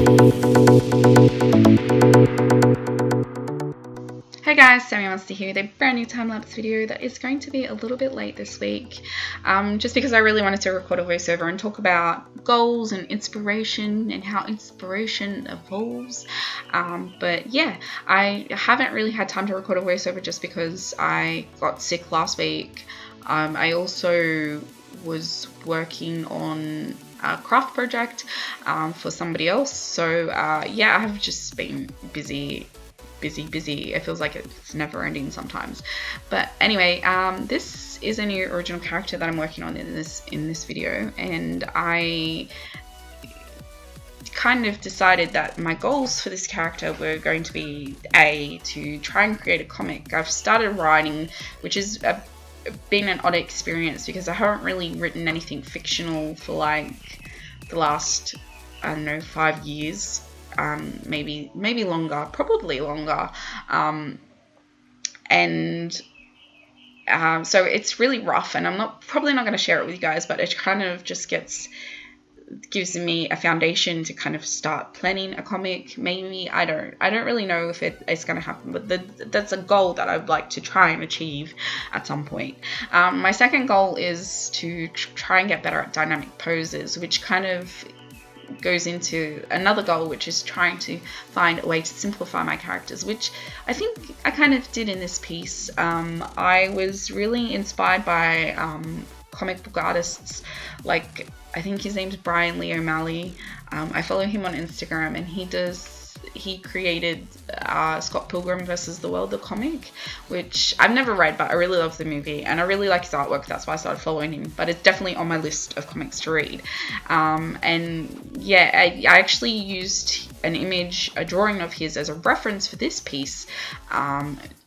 Hey guys, Astrid and Misty here with a brand new time-lapse video that is going to be a little bit late this week, just because I really wanted to record a voiceover and talk about goals and inspiration and how inspiration evolves. But yeah, I haven't really had time to record a voiceover just because I got sick last week. I also was working on a craft project for somebody else, so yeah, I've just been busy. It feels like it's never ending sometimes. But anyway, this is a new original character that I'm working on in this video, and I kind of decided that my goals for this character were going to be to try and create a comic. I've started writing, which has been an odd experience because I haven't really written anything fictional for like the last, I don't know, 5 years. Maybe longer, probably longer, so it's really rough, and I'm probably not going to share it with you guys, but it kind of just gives me a foundation to kind of start planning a comic. Maybe I don't really know if it's going to happen, but that's a goal that I'd like to try and achieve at some point. My second goal is to try and get better at dynamic poses, which kind of goes into another goal, which is trying to find a way to simplify my characters, which I think I kind of did in this piece. I was really inspired by comic book artists, like I think his name's Brian Lee O'Malley. I follow him on Instagram, and he created Scott Pilgrim vs. the World, the comic, which I've never read, but I really love the movie, and I really like his artwork. That's why I started following him, but it's definitely on my list of comics to read. And yeah, I actually used a drawing of his as a reference for this piece,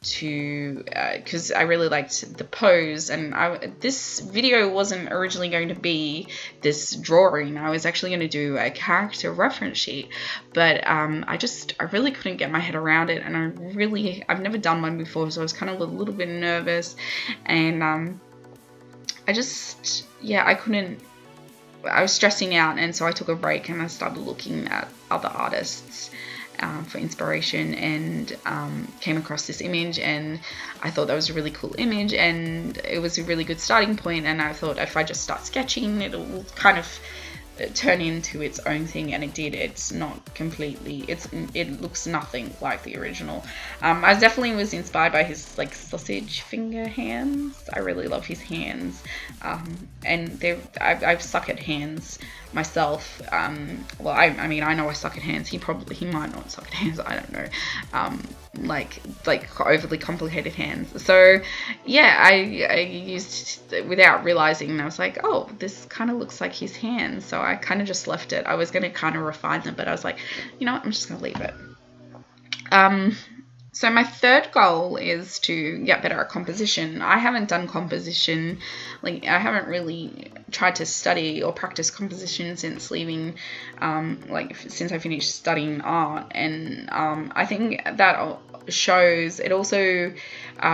because I really liked the pose, and this video wasn't originally going to be this drawing. I was actually going to do a character reference sheet, but I really couldn't get my head around it, and I've never done one before, so I was kind of a little bit nervous, and I was stressing out, and so I took a break and I started looking at other artists for inspiration, and came across this image, and I thought that was a really cool image, and it was a really good starting point, and I thought if I just start sketching, it'll kind of turn into its own thing, and it did. It's not completely, it looks nothing like the original. I definitely was inspired by his like sausage finger hands. I really love his hands, and I suck at hands myself. Well, I mean, I know I suck at hands. He might not suck at hands. I don't know. Like overly complicated hands. So yeah, I used, without realizing, and I was like, oh, this kind of looks like his hands. So I kind of just left it. I was going to kind of refine them, but I was like, you know what, I'm just going to leave it. So my third goal is to get better at composition. I haven't done composition, like I haven't really tried to study or practice composition since leaving, since I finished studying art, and I think that shows. It also,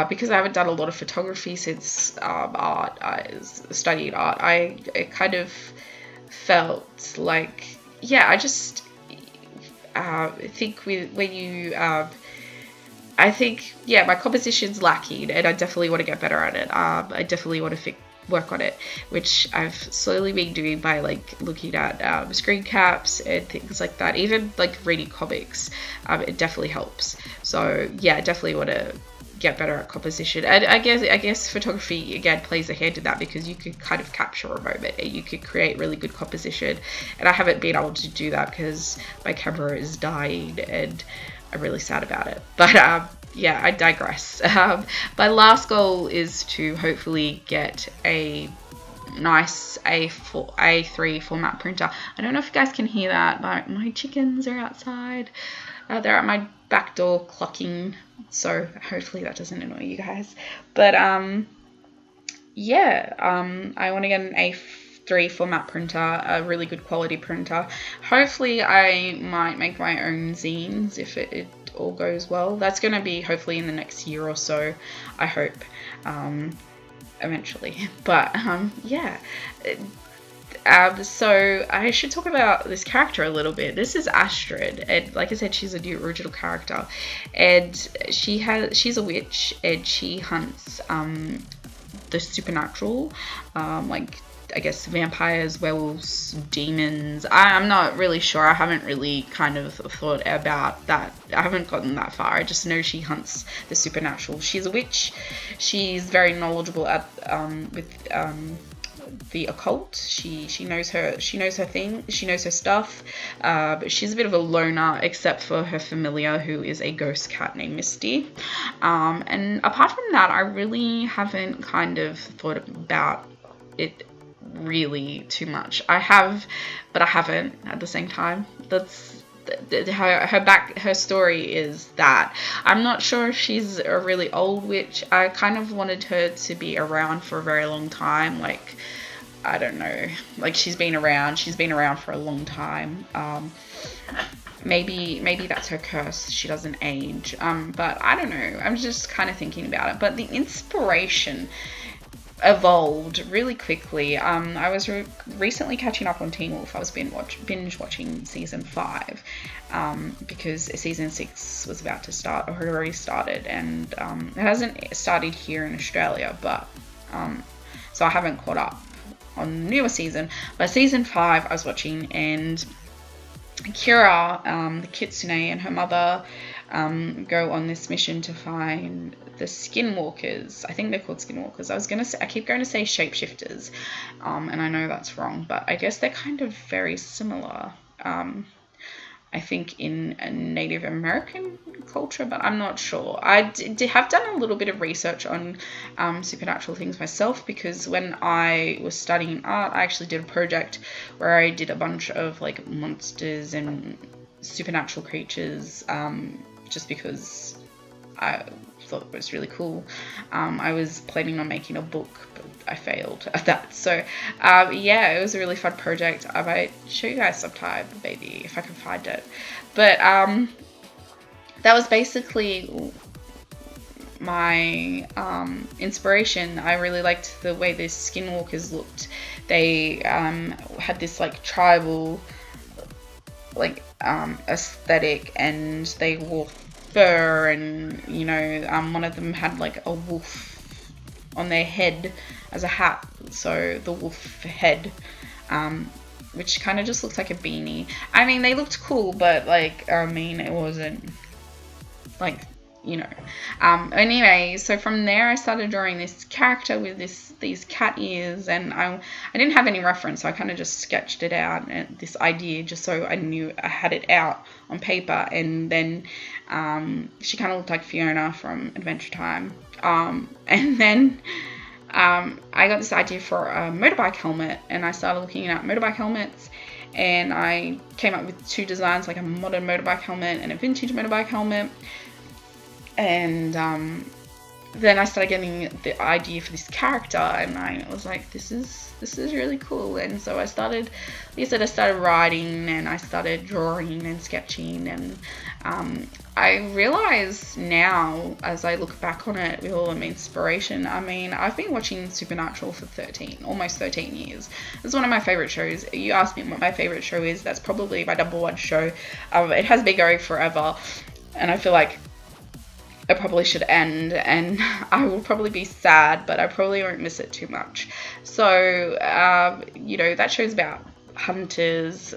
because I haven't done a lot of photography since I studied art, it kind of felt like, yeah, I just think I think, yeah, my composition's lacking, and I definitely want to get better at it. I definitely want to work on it, which I've slowly been doing by like looking at screen caps and things like that. Even like reading comics, it definitely helps. So yeah, I definitely want to get better at composition, and I guess photography again plays a hand in that, because you could kind of capture a moment and you could create really good composition, and I haven't been able to do that because my camera is dying, and I'm really sad about it. But yeah, I digress. My last goal is to hopefully get a nice A3 format printer. I don't know if you guys can hear that, but my chickens are outside. They're at my back door clucking, so hopefully that doesn't annoy you guys. But yeah, I want to get an A3 format printer, a really good quality printer. Hopefully I might make my own zines if it all goes well. That's going to be hopefully in the next year or so, I hope, eventually. But yeah, So I should talk about this character a little bit. This is Astrid, and like I said, she's a new original character, and she's a witch, and she hunts the supernatural, like I guess vampires, werewolves, demons. I'm not really sure. I haven't really kind of thought about that. I haven't gotten that far. I just know she hunts the supernatural. She's a witch. She's very knowledgeable at with the occult. She knows her thing. She knows her stuff. But she's a bit of a loner, except for her familiar, who is a ghost cat named Misty. And apart from that, I really haven't kind of thought about it really too much. I have, but I haven't at the same time. That's her story is that I'm not sure if she's a really old witch. I kind of wanted her to be around for a very long time. Like, I don't know, like she's been around for a long time. Maybe that's her curse. She doesn't age. But I don't know. I'm just kind of thinking about it. But the inspiration evolved really quickly. I was recently catching up on Teen Wolf. I was binge watching season 5 because season 6 was about to start, or had already started, and it hasn't started here in Australia, but so I haven't caught up on the newer season. But season 5 I was watching, and Kira, the kitsune, and her mother go on this mission to find the skinwalkers. I think they're called skinwalkers. I keep going to say shapeshifters, and I know that's wrong, but I guess they're kind of very similar. I think in a Native American culture, but I'm not sure. I have done a little bit of research on supernatural things myself, because when I was studying art, I actually did a project where I did a bunch of like monsters and supernatural creatures, just because I thought it was really cool. I was planning on making a book, but I failed at that. So yeah, it was a really fun project. I might show you guys sometime, maybe, if I can find it. But that was basically my inspiration. I really liked the way the skinwalkers looked. They had this like tribal like aesthetic, and they wore fur, and you know, one of them had like a wolf on their head as a hat, so the wolf head, which kind of just looked like a beanie. I mean, they looked cool, but like, I mean, it wasn't like, you know. Anyway, so from there I started drawing this character with these cat ears, and I didn't have any reference, so I kind of just sketched it out, and this idea, just so I knew I had it out on paper. And then she kind of looked like Fiona from Adventure Time. And then I got this idea for a motorbike helmet, and I started looking at motorbike helmets, and I came up with 2 designs, like a modern motorbike helmet and a vintage motorbike helmet. And then I started getting the idea for this character, and I was like, this is really cool. And so I started writing, and I started drawing and sketching, and I realize now, as I look back on it with all of my inspiration, I mean, I've been watching Supernatural for almost 13 years. It's one of my favorite shows. You asked me what my favorite show is, that's probably my #1 show. It has been going forever, and I feel like it probably should end, and I will probably be sad, but I probably won't miss it too much. So, you know, that show's about hunters,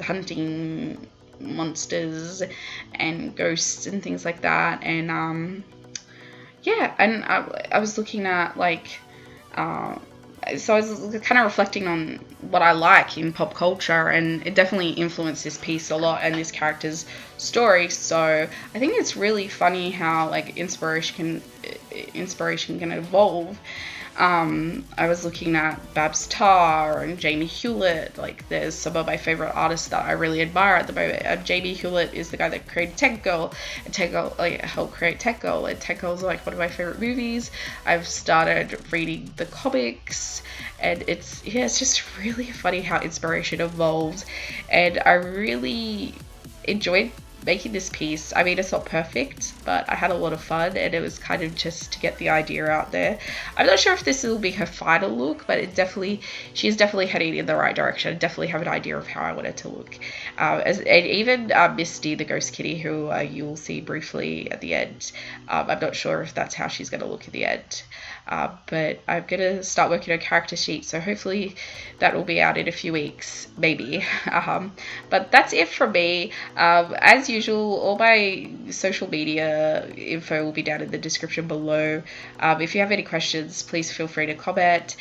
hunting monsters and ghosts and things like that. And yeah, and I was looking at like so I was kind of reflecting on what I like in pop culture, and it definitely influenced this piece a lot and this character's story. So I think it's really funny how like inspiration can evolve. I was looking at Babs Tarr and Jamie Hewlett. Like, there's some of my favorite artists that I really admire at the moment. Jamie Hewlett is the guy that created Tech Girl, and Tech Girl, like, helped create Tech Girl, and Tech Girl's like one of my favorite movies. I've started reading the comics, and it's just really funny how inspiration evolves, and I really enjoyed making this piece. I mean, it's not perfect, but I had a lot of fun, and it was kind of just to get the idea out there. I'm not sure if this will be her final look, but she's definitely heading in the right direction. I definitely have an idea of how I want it to look. And even Misty, the ghost kitty, who you will see briefly at the end, I'm not sure if that's how she's going to look at the end. But I'm going to start working on character sheets, so hopefully that will be out in a few weeks, maybe. But that's it from me. As usual, all my social media info will be down in the description below. If you have any questions, please feel free to comment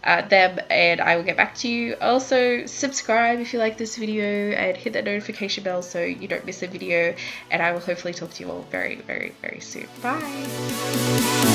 them, and I will get back to you. Also, subscribe if you like this video, and hit that notification bell so you don't miss a video, and I will hopefully talk to you all very, very, very soon. Bye!